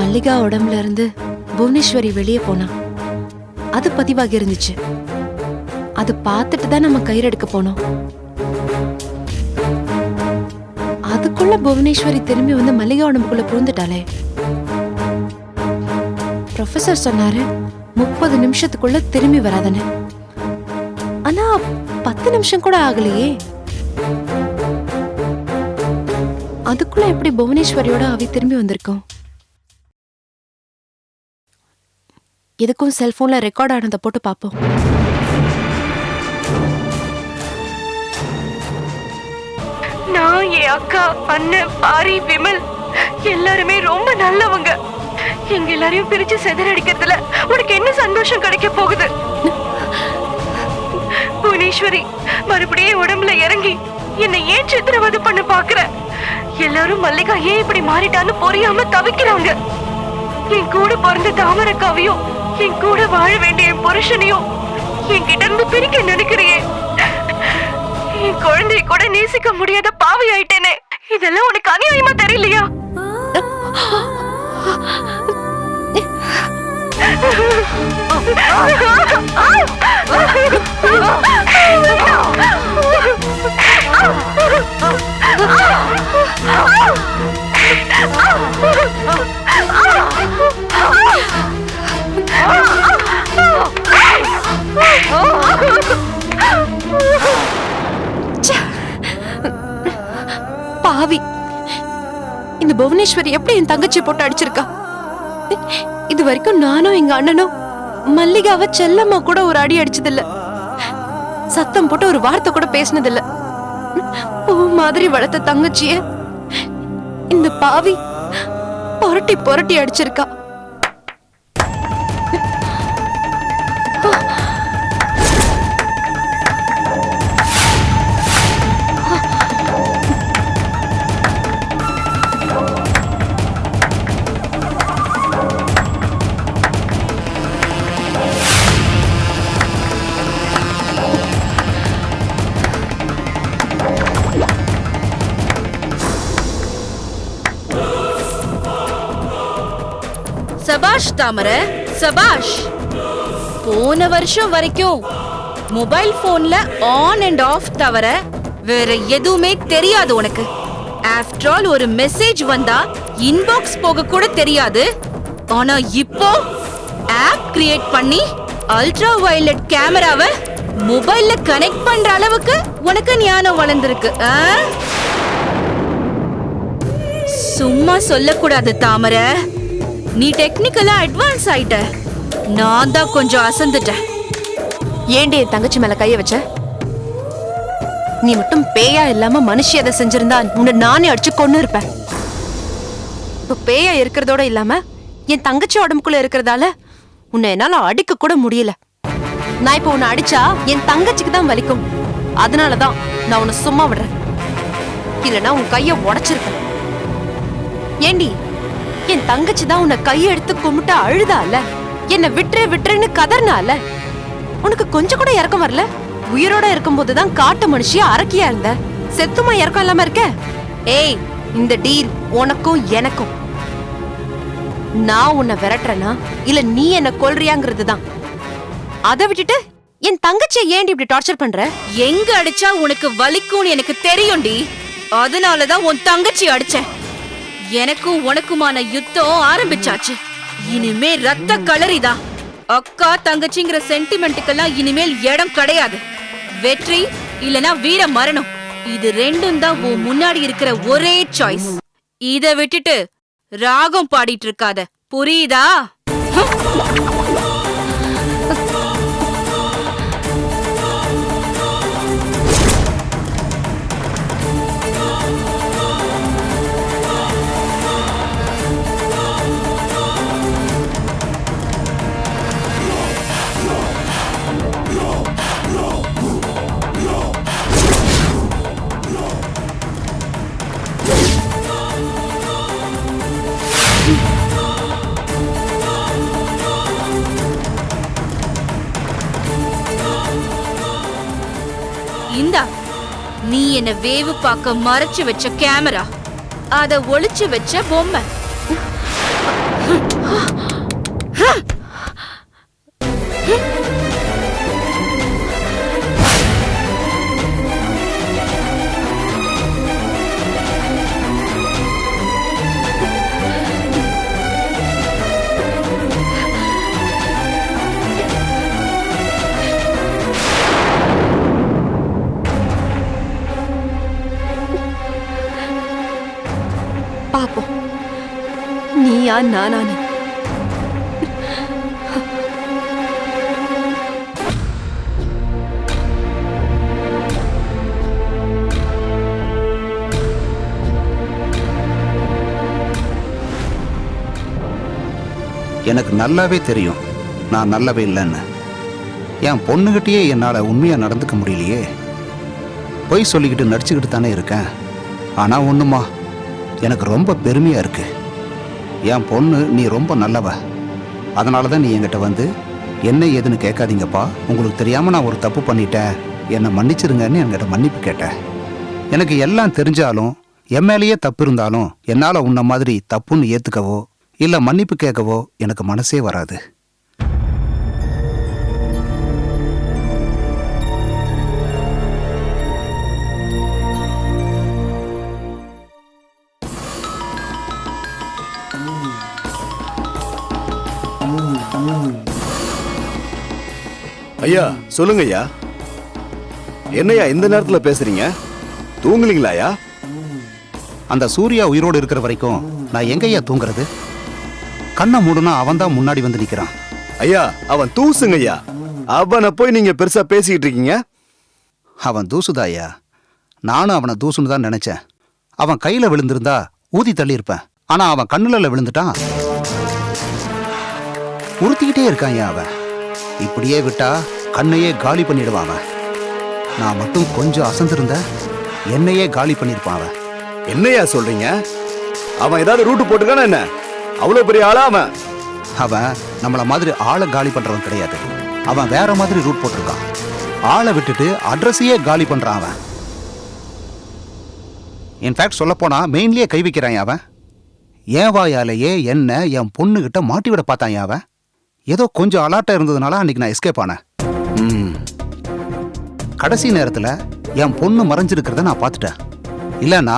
மல்லிகா உடம்புல இருந்து புவனேஸ்வரி வெளியே போனா அது பதிவாகி இருந்துச்சு. அது பார்த்துட்டு தான் நம்ம கயிறு எடுக்க போனோம். அதுக்குள்ள புவனேஸ்வரி திரும்பி வந்து மல்லிகா உடம்புக்குள்ள புகுந்துட்டாளே. ப்ரொஃபசர் சொன்னாரு 30 நிமிஷத்துக்குள்ள திரும்பி வராதுன்னு. ஆனா 10 நிமிஷம் கூட ஆகலையே. அதுக்குள்ள எப்படி புவனேஸ்வரியோட ஆவி திரும்பி வந்திருக்கோம்? எதுக்கும் செல்போன்ல ரெக்கார்ட் ஆனதை போட்டு பார்ப்போம். நான், என் அக்கா, அண்ணன், பாரி, விமல் எல்லாருமே ரொம்ப நல்லவங்க. எங்க எல்லாரையும் பிரிச்சு செதறடிக்கிறதுல உனக்கு என்ன சந்தோஷம் கிடைக்க போகுது? புவனேஸ்வரி மறுபடியும் உடம்புல இறங்கி என்னை ஏன் சித்திரவதை பண்ண பாக்குற? எல்லாரும் மல்லிகா ஏன் இப்படி மாறிட்டான்னு புரியாம தவிக்கிறாங்க. என் கூட பிறந்த தாமரக்காவையும் என் கூட வாழ வேண்டிய என் புருஷனையும் என்கிட்ட இருந்து பிரிக்க நினைக்கிறியே. என் குழந்தைய கூட நேசிக்க முடியாத பாவி ஆயிட்டேனே. இதெல்லாம் உனக்கு அநியாயமா தெரியலையா? பாவி, இந்த புவனேஸ்வரி எப்படி என் தங்கச்சி போட்டு அடிச்சிருக்கா? இது வரைக்கும் நானும் எங்க அண்ணனும் மல்லிகாவை செல்லம்மா கூட ஒரு அடி அடிச்சதில்ல. சத்தம் போட்டு ஒரு வார்த்தை கூட பேசினதில்ல. பூ மாதிரி வளர்த்த தங்கச்சிய இந்த பாவி புரட்டி புரட்டி அடிச்சிருக்கா. சபாஷ் தாமரை, சபாஷ். போன வருஷம் வரைக்கும் மொபைல் போன்ல ஆன் அண்ட் ஆஃப் தவிர வேற எதுவுமே தெரியாது உனக்கு. ஆஃப்டர் ஆல் ஒரு மெசேஜ் வந்தா இன்பாக்ஸ் போக கூட தெரியாது. ஆனா இப்போ ஆப் கிரியேட் பண்ணி அல்ட்ரா வயலட் கேமராவை மொபைல்ல கனெக்ட் பண்ற அளவுக்கு உனக்கு ஞானம் வளர்ந்திருக்கு. சும்மா சொல்லக்கூடாது தாமரை. நீ டெக்னிக்கலா அட்வான்ஸ் ஆயிட்ட. நான் தான் கொஞ்சம் அசந்துட்டேன். ஏண்டி என் தங்கச்சி மேல கைய வச்ச? நீ மட்டும் பேயா இல்லாம மனுஷி அதை செஞ்சிருந்தா உன்னை நானே அடிச்சு கொன்னு இருப்பேன். இப்ப பேயா இருக்கிறதோட இல்லாம என் தங்கச்சி உடம்புக்குள்ள இருக்கிறதால உன்னை என்னால அடிக்க கூட முடியல. நான் இப்ப உன்னை அடிச்சா என் தங்கச்சிக்கு தான் வலிக்கும். அதனாலதான் நான் உன்னை சும்மா விடுறேன். இல்லைன்னா உன் கைய உடைச்சிருப்பேன். ஏண்டி, என் தங்கச்சி தான் உன்னை கைய எடுத்து கும்பிட்டா அழுதால, என்ன விட்டுரு விட்டுருன்னு கதர்னால, உனக்கு கொஞ்சம் கூட இறக்கம் வரல? உயிரோட இருக்கும் போதுதான் காட்டு மனுஷியா அரக்கியா இருந்த. செத்துமா இறக்கம் இல்லாம இருக்க? ஏய், இந்த டீல் உனக்கும் எனக்கும். நான் உன்னை விரட்டுறேனா இல்ல நீ என்ன கொல்றியாங்கிறது தான். அதை விட்டுட்டு என் தங்கச்சியை ஏண்டி இப்படி டார்ச்சர் பண்ற? எங்க அடிச்சா உனக்கு வலிக்கும்னு எனக்கு தெரியும்டி. அதனாலதான் உன் தங்கச்சி அடிச்சேன். எனக்கும் உனக்குமான யுத்தம் ஆரம்பிச்சாச்சு. இனிமே ரத்த களரிதான். அக்கா தங்கச்சிங்கிற சென்டிமெண்ட்டுக்கெல்லாம் இனிமேல் இடம் கிடையாது. வெற்றி இல்லனா வீர மரணம், இது ரெண்டும் தான் உன் முன்னாடி இருக்கிற ஒரே சாய்ஸ். இத விட்டுட்டு ராகம் பாடிட்டு இருக்காத, புரியுதா? இந்தா, நீ என்ன வேவு பார்க்க மறைச்சு வச்ச கேமரா, அத ஒளிச்சு வச்ச பொம்மை. பாப்போம் நீயா நானானு. எனக்கு நல்லாவே தெரியும் நான் நல்லவே இல்லைன்னு. என் பொண்ணுகிட்டயே என்னால் உண்மையாக நடந்துக்க முடியலையே. பொய் சொல்லிக்கிட்டு நடிச்சுக்கிட்டு தானே இருக்கேன். ஆனால் ஒன்றுமா, எனக்கு ரொம்ப பெருமையாக இருக்கு. என் பொண்ணு நீ ரொம்ப நல்லவ. அதனால தான் நீ என்கிட்ட வந்து என்ன ஏதுன்னு கேட்காதீங்கப்பா, உங்களுக்கு தெரியாமல் நான் ஒரு தப்பு பண்ணிட்டேன், என்னை மன்னிச்சிருங்கன்னு என்கிட்ட மன்னிப்பு கேட்டேன். எனக்கு எல்லாம் தெரிஞ்சாலும் என் மேலேயே தப்பு இருந்தாலும் என்னால் உன்ன மாதிரி தப்புன்னு ஏற்றுக்கவோ இல்லை மன்னிப்பு கேட்கவோ எனக்கு மனசே வராது. ஐயா சொல்லுங்க ஐயா. என்னையா இந்த நேரத்துல பேசுறீங்க? தூங்குலீங்களா ஐயா? அந்த சூர்யா உயிரோடு இருக்கிற வரைக்கும் நான் எங்கய்யா தூங்குறது? கண்ணை மூடுனா அவன் தான் முன்னாடி வந்து நிக்கிறான். ஐயா அவன் தூசுங்க ஐயா. அவனை போய் நீங்க பெருசா பேசிக்கிட்டு இருக்கீங்க. அவன் தூசுதாயா. நானும் அவனை தூசுன்னு தான் நினைச்சேன். அவன் கையில விழுந்திருந்தா ஊதி தள்ளியிருப்பேன். ஆனா அவன் கண்ணுல விழுந்துட்டான். உறுத்திக்கிட்டே இருக்கான் அவன். இப்படியே விட்டா கண்ணையே காலி பண்ணிடுவான் அவன். நான் மட்டும் கொஞ்சம் அசந்திருந்த என்னையே காலி பண்ணிருப்பான் அவன். என்னையா சொல்றீங்க? அவன் ஏதாவது ரூட்டு போட்டுக்கான என்ன? அவ்வளவு பெரிய ஆளா அவன்? அவன் நம்மள மாதிரி ஆளை காலி பண்றவன் கிடையாது. அவன் வேற மாதிரி ரூட் போட்டிருக்கான். ஆளை விட்டுட்டு அட்ரஸையே காலி பண்றான் அவன். இன்ஃபேக்ட் சொல்ல போனா மெயின்லயே கை வைக்கிறான் அவன். என் வாயாலேயே என்ன என் பொண்ணுகிட்ட மாட்டி விட பார்த்தான் அவன். ஏதோ கொஞ்சம் அலாட்டா இருந்ததுனால அன்னைக்கு நான் எஸ்கேப் ஆனேன். கடைசி நேரத்துல என் பொண்ணு மறைஞ்சிருக்கிறத நான் பார்த்துட்டேன். இல்லைன்னா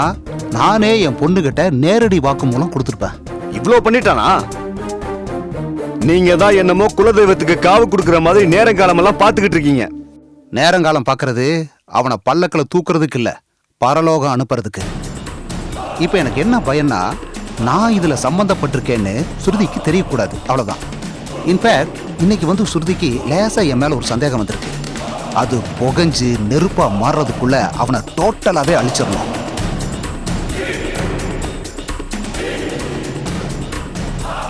நானே என் பொண்ணுகிட்ட நேரடி வாக்கு மூலம் கொடுத்துருப்பேன். இவ்ளோ பண்ணிட்டானா? நீங்க தான் என்னமோ குலதெய்வத்துக்கு காவு கொடுக்கற மாதிரி நேரங்காலம் எல்லாம் பாத்துக்கிட்டு இருக்கீங்க. நேரங்காலம் பார்க்கறது அவனை பல்லக்கில் தூக்குறதுக்கு இல்ல, பரலோகம் அனுப்புறதுக்கு. இப்ப எனக்கு என்ன பயன்னா, நான் இதுல சம்பந்தப்பட்டிருக்கேன்னு சுருதிக்கு தெரியக்கூடாது, அவ்வளவுதான். இன்ஃபேக்ட் இன்னைக்கு வந்து சுருதிக்கு லேசா என் மேல ஒரு சந்தேகம் வந்திருக்கு. அது புகஞ்சு நெருப்பா மாறுறதுக்குள்ள அவனை டோட்டலாவே அழிச்சிடணும்.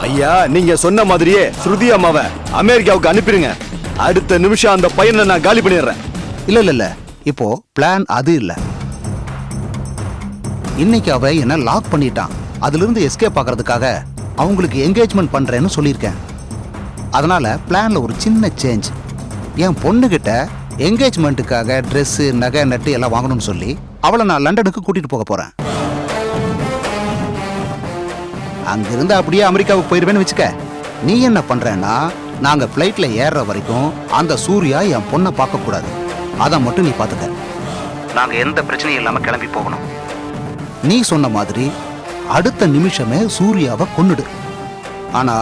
ஐயா நீங்க சொன்ன மாதிரியே ஸ்ருதி அம்மாவை அமெரிக்காவுக்கு அனுப்பிடுங்க. அடுத்த நிமிஷம் அந்த பையனை நான் காலி பண்ணிடுறேன். இல்ல இப்போ பிளான் அது இல்ல. இன்னைக்கு அவ என்ன லாக் பண்ணிட்டான். அதுல இருந்து எஸ்கேப் ஆகிறதுக்காக அவங்களுக்கு என்கேஜ்மெண்ட் பண்றேன்னு சொல்லியிருக்கேன். அதனால பிளான்ல ஒரு சின்ன சேஞ்ச். என் பொண்ணுகிட்ட என்கேஜ்மெண்ட்டுக்காக ட்ரெஸ்ஸு நகை நட்டு எல்லாம் வாங்கணும்னு சொல்லி அவளை நான் லண்டனுக்கு கூட்டிட்டு போக போறேன். அங்கிருந்து அப்படியே அமெரிக்காவுக்கு போயிருவேன்னு வச்சுக்க. நீ என்ன பண்றேன்னா, நாங்க பிளைட்ல ஏறுற வரைக்கும் அந்த சூர்யா என் பொண்ணை பார்க்க கூடாது. அதை மட்டும் நீ பாத்துக்க. நாங்க எந்த பிரச்சனையும் இல்லாம கிளம்பி போகணும். நீ சொன்ன மாதிரி அடுத்த நிமிஷமே சூர்யாவை கொன்னுடு. ஆனா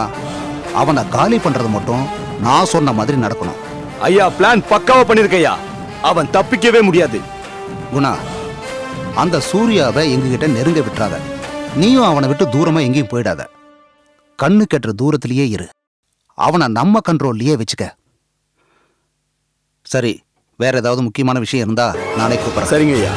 அவனை காலி பண்றது மட்டும் நான் சொன்ன மாதிரி நடக்கணும். ஐயா பிளான் பக்காவா பண்ணிருக்கையா. அவன் தப்பிக்கவே முடியாது. குணா, அந்த சூர்யாவை எங்ககிட்ட நெருங்க விட்டுறாத. நீயும் அவனை விட்டு தூரமா எங்கேயும் போயிடாத. கண்ணு கெட்டுற தூரத்திலேயே இரு. அவனை நம்ம கண்ட்ரோல்லையே வச்சுக்க. சரி, வேற ஏதாவது முக்கியமான விஷயம் இருந்தா நாளை கூப்பிடுறேன். சரிங்க ஐயா.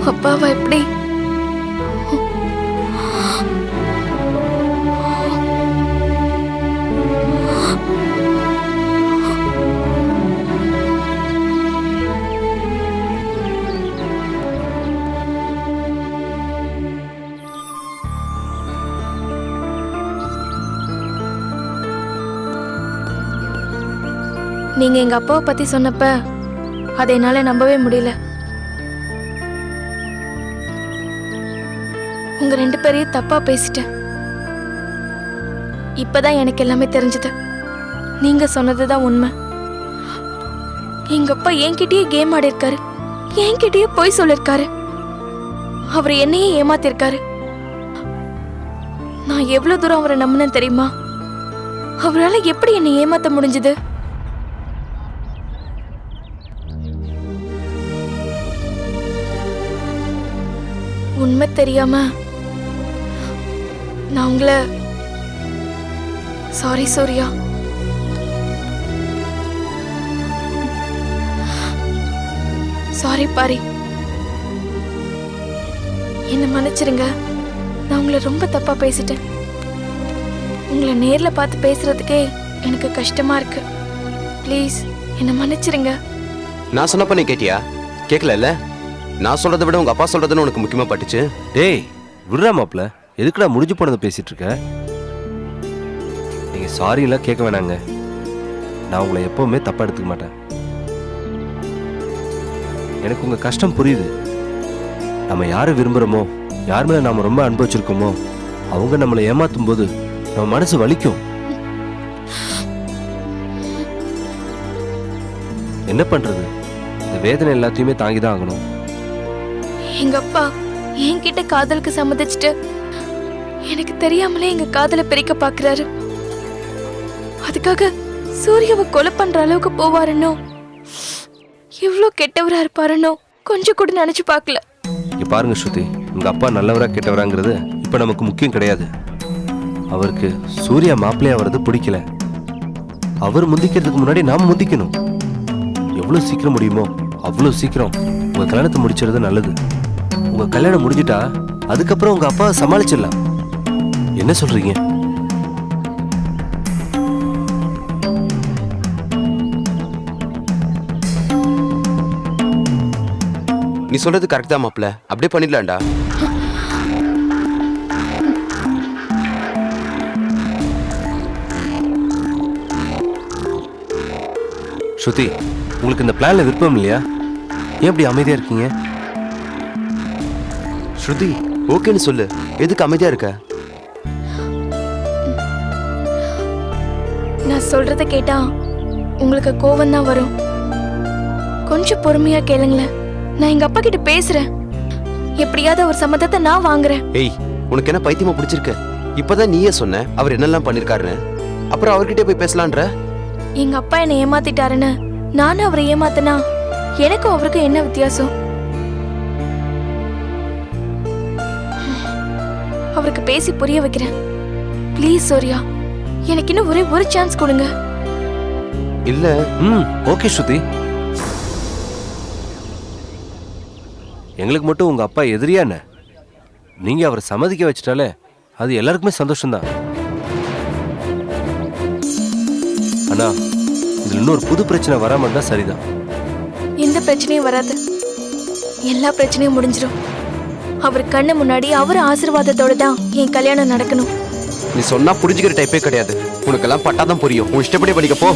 அப்பாவா எப்படி? நீங்க எங்க அப்பாவை பத்தி சொன்னப்ப அதை என்னால நம்பவே முடியல. உங்க 2 பேரையும் தப்பா பேசிட்டேன். இப்பதான் எனக்கு எல்லாமே தெரிஞ்சது. நீங்க சொன்னதுதான் உண்மை. எங்க அப்பா என்கிட்டயே கேம் ஆடி இருக்காரு, என்கிட்டயே பொய் சொல்லிருக்காரு, அவர் என்னையே ஏமாத்திருக்காரு. நான் எவ்வளவு தூரம் அவரை நம்பினேன் தெரியுமா? அவரால எப்படி என்னை ஏமாத்த முடிஞ்சது? உண்மை தெரியாம நான் உங்களை சாரி சூர்யா. சாரி பாரி, என்ன மன்னிச்சிருங்க. நான் உங்களை ரொம்ப தப்பா பேசிட்டேன். உங்களை நேர்ல பார்த்து பேசுறதுக்கே எனக்கு கஷ்டமா இருக்கு. ப்ளீஸ் என்ன மன்னிச்சிருங்க. நான் சொன்னப்ப நீ கேட்டியா? கேட்கல. நான் சொல்றதை விட உங்க அப்பா சொல்றதுன்னு உனக்கு முக்கியமா பட்டுச்சு. டேய் விடுறா மாப்ள, எதுக்குடா முடிஞ்சு போனதை பேசிட்டு இருக்க? நீங்க சாரி எல்லாம் கேட்க வேணாங்க. நான் உங்களை எப்பவுமே தப்பா எடுத்துக்க மாட்டேன். எனக்கு உங்க கஷ்டம் புரியுது. நம்ம யாரை விரும்புறோமோ, யார் மேல நாம ரொம்ப அன்பு வச்சிருக்கோமோ, அவங்க நம்மளை ஏமாத்தும் போது நம்ம மனசு வலிக்கும். என்ன பண்றது? இந்த வேதனை எல்லாத்தையுமே தாங்கிதான் ஆகணும். எங்க அப்பா என்கிட்ட காதலுக்கு சம்மதிச்சுட்டு எனக்கு தெரியாமலே எங்க காதலை பிரிக்க பாக்குறாரு. அதுக்காக சூர்யாவை கொலை பண்ற அளவுக்கு போவாருன்னோ, எவ்வளவு கெட்டவரா இருப்பாருன்னோ கொஞ்சம் கூட நினைச்சு பார்க்கல. இங்க பாருங்க ஸ்ருதி, உங்க அப்பா நல்லவரா கெட்டவராங்கிறது இப்ப நமக்கு முக்கியம் கிடையாது. அவருக்கு சூர்யா மாப்பிள்ளையா வர்றது பிடிக்கல. அவர் முந்திக்கிறதுக்கு முன்னாடி நாம முந்திக்கணும். எவ்வளவு சீக்கிரம் முடியுமோ அவ்வளவு சீக்கிரம் உங்க கல்யாணத்தை முடிச்சிருது நல்லது. உங்க கல்யாணம் முடிஞ்சிட்டா அதுக்கப்புறம் உங்க அப்பாவை சமாளிச்சிடலாம். என்ன சொல்றீங்க? நீ சொல்றது கரெக்ட் தான் மாப்ள, அப்படியே பண்ணிடலாம்டா. ஸ்ருதி, உங்களுக்கு இந்த பிளான்ல விருப்பம் இல்லையா? ஏன் இப்படி அமைதியா இருக்கீங்க? ஸ்ருதி ஓகேன்னு சொல்லு. எதுக்கு அமைதியா இருக்க? நான் சொல்றத கேட்டா உங்களுக்கு கோவம் தான் வரும். கொஞ்சம் பொறுமையா கேளுங்களேன். நான் எங்க அப்பா கிட்ட பேசுறேன். எப்படியாவது அவர் சம்மதத்தை நான் வாங்குறேன். ஏய், உனக்கு என்ன பைத்தியமா பிடிச்சிருக்கு? இப்பதான் நீயே சொன்ன அவர் என்னெல்லாம் பண்ணிருக்காருன்னு. அப்புறம் அவர்கிட்ட போய் பேசலான்ற. எங்க அப்பா என்னை ஏமாத்திட்டாருன்னு நானும் அவரை ஏமாத்தினா எனக்கும் அவருக்கும் என்ன வித்தியாசம்? அவருக்கு பேசி புரிய வைக்கிறேன். ப்ளீஸ் சூர்யா, எனக்கு இன்னும் ஒரே ஒரு சான்ஸ் கொடுங்க. இல்ல. ஓகே ஸ்ருதி. எங்களுக்கு மட்டும் உங்க அப்பா எதிரியா என்ன? நீங்க அவரை சம்மதிக்க வச்சிட்டாலே அது எல்லாருக்குமே சந்தோஷம்தான். ஆனா இதுல இன்னொரு புது பிரச்சனை வராம இருந்தா சரிதான். எந்த பிரச்சனையும் வராது. எல்லா பிரச்சனையும் முடிஞ்சிடும். அவர் கண்ணு முன்னாடி அவர் ஆசீர்வாதத்தோட தான் என் கல்யாணம் நடக்கணும். நீ சொன்னா புரிஞ்சுக்கிற டைப்பே கிடையாது. உனக்கெல்லாம் பட்டாதான் புரியும். உன் இஷ்டப்படி படிக்க போ.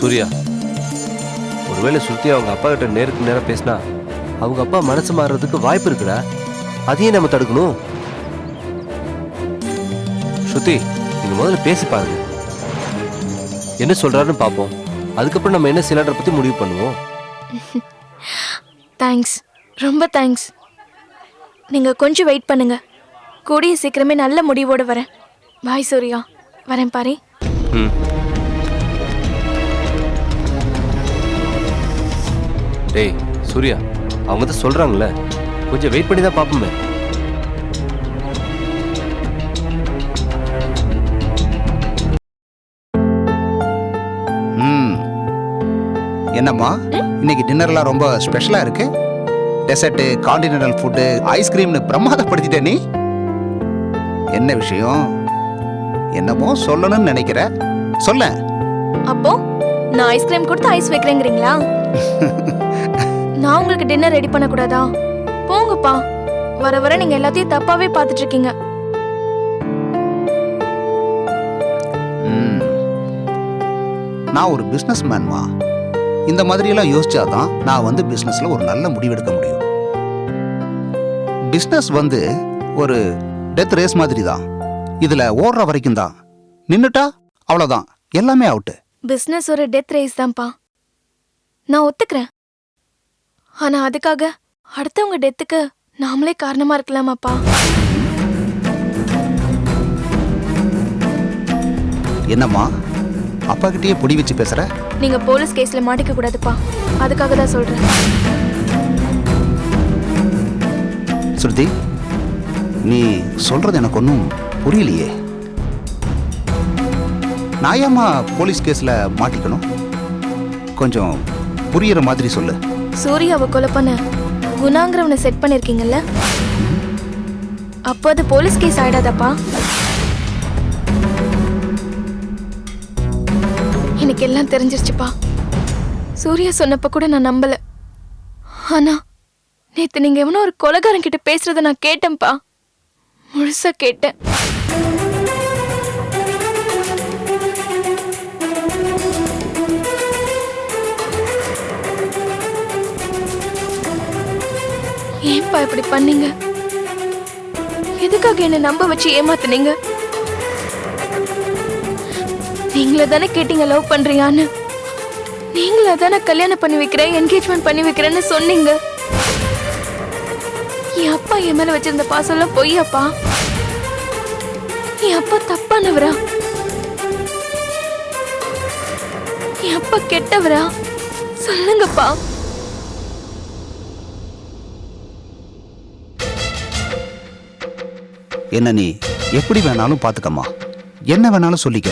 சூர்யா, ஒருவேளை ஸ்ருதி அவங்க அப்பா கிட்ட நேருக்கு நேரம் பேசினா அவங்க அப்பா மனசு மாறுறதுக்கு வாய்ப்பு இருக்குடா. அதையும் நம்ம தடுக்கணும். ஸ்ருதி, நீங்க முதல்ல பேசி பாருங்க. என்ன சொல்றாருன்னு பார்ப்போம். அதுக்கப்புறம் நம்ம என்ன சிலிண்டரை பத்தி முடிவு பண்ணுவோம். தேங்க்ஸ், ரொம்ப தேங்க்ஸ். நீங்க கொஞ்சம் வெயிட் பண்ணுங்க. கூடிய சீக்கிரமே நல்ல முடிவோட வரேன். பாய் சூர்யா, வரேன் பாரு. டேய் சூர்யா, அவங்க தான் சொல்றாங்கல்ல, கொஞ்சம் வெயிட் பண்ணி தான் பார்ப்போமே. என்னம்மா இன்னைக்கு டின்னர்லாம் ரொம்ப ஸ்பெஷலா இருக்கு. டெசர்ட்டு, கான்டினென்டல் ஃபுட்டு, ஐஸ்கிரீம்னு பிரமாதப்படுத்திட்ட நீ. என்ன விஷயம்? என்னமோ சொல்லணும்னு நினைக்கிற, சொல்ல. அப்போ நான் ஐஸ்கிரீம் கொடுத்து ஐஸ் வைக்கிறேங்கிறீங்களா? நான் உங்களுக்கு டின்னர் ரெடி பண்ண கூடாதா? போங்கப்பா. வர வர நீங்க எல்லாத்தையும் தப்பாவே பார்த்துட்டு இருக்கீங்க. நான் ஒரு பிஸ்னஸ் மேன்மா. இந்த மாதிரியெல்லாம் யோசிச்சாதான் நான் வந்து பிஸ்னஸில் ஒரு நல்ல முடிவெடுக்க முடியும். பிஸ்னஸ் வந்து ஒரு டெத் ரேஸ் மாதிரி தான். இதில் ஓடுற வரைக்கும் தான். நின்னுட்டா அவ்வளோதான், எல்லாமே அவுட்டு. பிசினஸ் ஒரு டெத் ரேஸ் தான்ப்பா, நான் ஒத்துக்கிறேன். ஆனா அதுக்காக அடுத்தவங்க டெத்துக்கு நாமளே காரணமா இருக்கலாமாப்பா? என்னம்மா அப்பா கிட்டயே பொடி வச்சு பேசுற? நீங்க போலீஸ் கேஸ்ல மாட்டிக்க கூடாதுப்பா, அதுக்காக தான் சொல்றேன். ஸ்ருதி, நீ சொல்றது எனக்கு ஒன்றும் புரியலையே. நான் ஏம்மா போலீஸ் கேஸ்ல மாட்டிக்கணும்? கொஞ்சம் புரியுற மாதிரி சொல்லு. சூர்யாவை கொலை பண்ண குணாங்கிறவனை செட் பண்ணிருக்கீங்கல்ல, அப்போ அது போலீஸ் கேஸ் ஆயிடாதாப்பா? எனக்கு எல்லாம் தெரிஞ்சிருச்சுப்பா. சூர்யா சொன்னப்ப கூட நான் நம்பல. ஆனா நேத்து நீங்க எவனோ ஒரு கொலைகாரன் கிட்ட பேசுறத நான் கேட்டேன்ப்பா, முழுசா கேட்டேன். ஏன்பா இப்படி பண்ணீங்க? எதுக்காக என்ன நம்ப வச்சு ஏமாத்துனீங்க? நீங்களே தானே கேட்டீங்க லவ் பண்றியான்னு. நீங்களே தானே கல்யாணம் பண்ணி வைக்கிறேன், என்கேஜ்மெண்ட் பண்ணி வைக்கிறேன்னு சொன்னீங்க. என் அப்பா என் மேல வச்சிருந்த பாசம்லாம் பொய்யாப்பா? என் அப்பா தப்பானவரா? என் அப்பா கெட்டவரா? சொல்லுங்கப்பா. என்ன நீ எப்படி வேணாலும் பார்த்துக்கம்மா, என்ன வேணாலும் சொல்லிக்க.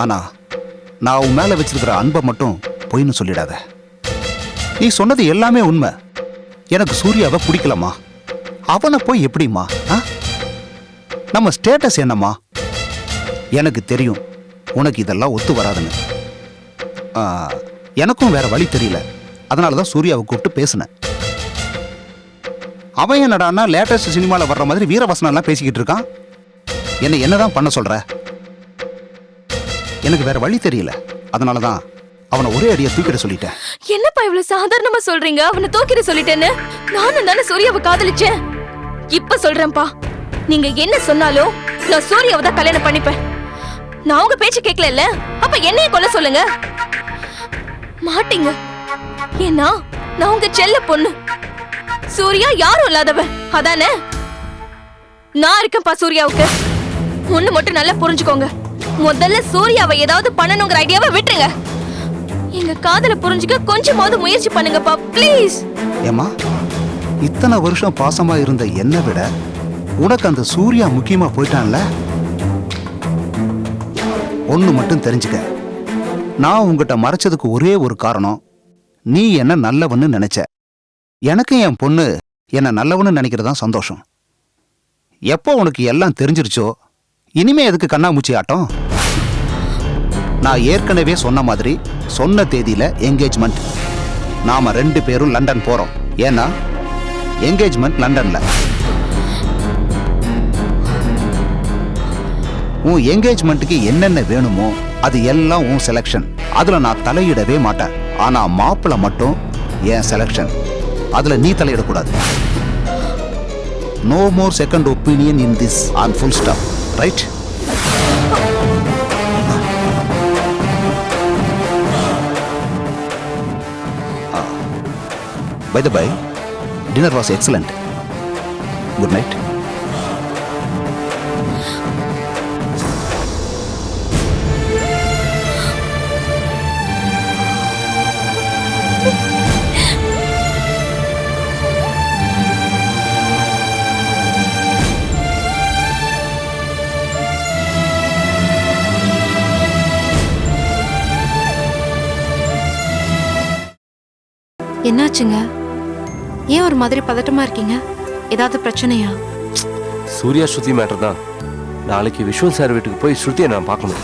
ஆனா நான் உன் மேல வச்சிருக்கிற அன்பை மட்டும் பொய்ன்னு சொல்லிடாத. நீ சொன்னது எல்லாமே உண்மை. எனக்கு சூர்யாவை பிடிக்கலம்மா. அவனை போய் எப்படிம்மா? நம்ம ஸ்டேட்டஸ் என்னம்மா? எனக்கு தெரியும் உனக்கு இதெல்லாம் ஒத்து வராதுன்னு. எனக்கும் வேற வழி தெரியல, அதனால தான் சூர்யாவை கூப்பிட்டு பேசினேன். அவன் என்னடான்னா லேட்டஸ்ட் சினிமாவில் வர்ற மாதிரி வீரவசனம்லாம் பேசிக்கிட்டு இருக்கான். என்னதான் பண்ண சொல்ற? எனக்கு வேற வழி தெரியல, அதனால தான் அவனை ஒரே அடியை தூக்கிட சொல்லிட்டேன். என்னப்பா இவ்வளவு சாதாரணமா சொல்றீங்க? அவனை தூக்கிட சொல்லிட்டேன்னு? நானும் தானே சூர்யாவை காதலிச்சேன். இப்ப சொல்றேன்ப்பா, நீங்க என்ன சொன்னாலும் நான் சூர்யாவை தான் கல்யாணம் பண்ணிப்பேன். நான் உங்க பேச்சு கேட்கல, அப்ப என்னைய கொல்ல சொல்லுங்க. மாட்டீங்க. ஏன்னா நான் உங்க செல்ல பொண்ணு. சூர்யா யாரும் இல்லாதவ, அதானே? நான் இருக்கேன்ப்பா சூர்யாவுக்கு. ஒண்ணு மட்டும் நல்லா புரிஞ்சுக்கோங்க, முதல்ல சூர்யாவை ஏதாவது பண்ணணுங்கிற ஐடியாவை விட்டுருங்க. எங்க காதல புரிஞ்சுக்க கொஞ்சமாவது முயற்சி பண்ணுங்கப்பா, ப்ளீஸ். ஏமா, இத்தனை வருஷம் பாசமா இருந்த என்னை விட உனக்கு அந்த சூர்யா முக்கியமா போயிட்டான்ல. ஒண்ணு மட்டும் தெரிஞ்சுக்க, நான் உங்ககிட்ட மறைச்சதுக்கு ஒரே ஒரு காரணம், நீ என்ன நல்லவன்னு நினைச்ச. எனக்கு என் பொண்ணு என்ன நல்லவன்னு நினைக்கிறதான் சந்தோஷம். எப்போ உனக்கு எல்லாம் தெரிஞ்சிருச்சோ இனிமே எதுக்கு கண்ணாமூச்சி ஆட்டம்? நான் ஏற்கனவே சொன்ன மாதிரி சொன்ன தேதியில என்கேஜ்மெண்ட். நாம 2 பேரும் லண்டன் போறோம். ஏன்னா என்கேஜ்மெண்ட் லண்டன்ல. உன் என்கேஜ்மெண்ட்டுக்கு என்னென்ன வேணுமோ அது எல்லாம் உன் செலக்ஷன். அதுல நான் தலையிடவே மாட்டேன். ஆனா மாப்பிள்ள மட்டும் என் செலக்ஷன், அதுல நீ தலையிடக்கூடாது. No more second opinion in this, and full stop, right? By the by, dinner was excellent. Good night. என்னாச்சுங்க? ஏன் ஒரு மாதிரி பதட்டமா இருக்கீங்க? ஏதாவது பிரச்சனையா? சூர்யா ஸ்ருதி மேட்டர் தான். நாளைக்கு விஷுவல் சார் வீட்டுக்கு போய் ஸ்ருதியை நான் பார்க்கணும்.